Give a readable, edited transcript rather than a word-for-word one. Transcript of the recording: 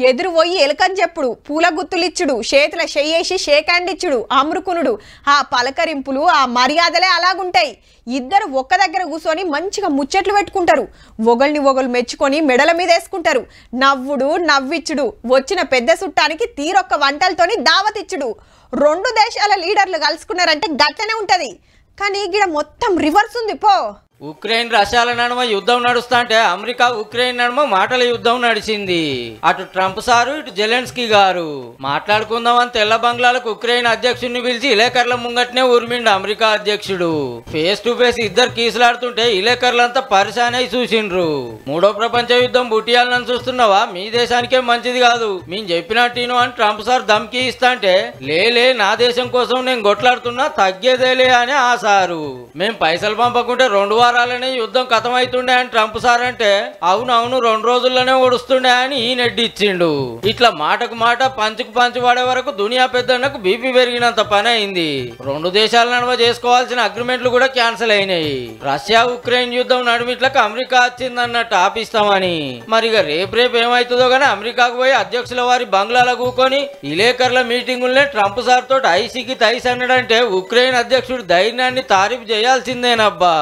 ఎదురు పోయి ఎలుకని చెప్పుడు, పూల గుత్తులిచ్చుడు, చేతుల చెయ్యేసి షేక్ హ్యాండ్ ఇచ్చుడు, అమ్రుకునుడు, ఆ పలకరింపులు ఆ మర్యాదలే అలాగుంటాయి. ఇద్దరు ఒక్క దగ్గర కూర్చొని మంచిగా ముచ్చట్లు పెట్టుకుంటారు. ఒకళ్ళని ఒకళ్ళు మెచ్చుకొని మెడల మీద వేసుకుంటారు. నవ్వుడు, నవ్విచ్చుడు, వచ్చిన పెద్ద చుట్టానికి తీరొక్క వంటలతోని దావతిచ్చుడు. రెండు దేశాల లీడర్లు కలుసుకున్నారంటే గట్టనే ఉంటది. కానీ గిడ మొత్తం రివర్స్ ఉంది పో. ఉక్రెయిన్ రష్యాల నడుమ యుద్ధం నడుస్తా అంటే అమెరికా ఉక్రెయిన్ నడుమ మాటల యుద్ధం నడిచింది. అటు ట్రంప్ సారు, ఇటు జెలెన్స్కీ గారు మాట్లాడుకుందామని తెల్ల బంగ్లాలకు ఉక్రెయిన్ అధ్యక్షుడిని పిలిచి ఇలేకర్ల ముంగట్నే ఉరిమిండు అమెరికా అధ్యక్షుడు. ఫేస్ టు ఫేస్ ఇద్దరు కీసులాడుతుంటే ఇలేకర్లంతా పరిశానై చూసిండ్రు. మూడో ప్రపంచ యుద్ధం బుట్టియాలని చూస్తున్నావా, మీ దేశానికే మంచిది కాదు, మేము చెప్పినట్టు అని ట్రంప్ సార్ ధమ్కీ ఇస్తా అంటే లేలే నా దేశం కోసం నేను కొట్లాడుతున్నా, తగ్గేదేలే అని ఆ సారు. మేం పైసలు పంపకుంటే 2 వారాలనే యుద్ధం కథమైతుండే అని ట్రంప్ సార్ అంటే అవునవును 2 రోజుల్లోనే ఓడుస్తుండే అని ఈ నెడ్డి ఇచ్చిండు. ఇట్లా మాటకు మాట పంచుకు పంచు పడే వరకు దునియా పెద్దన్నకు బీపీ పెరిగినంత పని అయింది. 2 దేశాల నడుమ చేసుకోవాల్సిన అగ్రిమెంట్లు కూడా క్యాన్సిల్ అయినాయి. రష్యా ఉక్రెయిన్ యుద్ధం నడుమిట్లకు అమెరికా వచ్చిందన్నట్టు ఆపిస్తామని. మరిగా రేపు ఏమైతుందో గానీ అమెరికాకు పోయి అధ్యక్షుల వారి బంగ్లాల కూకొని ఇలేకర్ల మీటింగుల్నే ట్రంప్ సార్ తోటి ఐసీకి తైస్ అన్నాడంటే ఉక్రెయిన్ అధ్యక్షుడు ధైర్యాన్ని తారీఫ్ చేయాల్సిందేనబ్బా.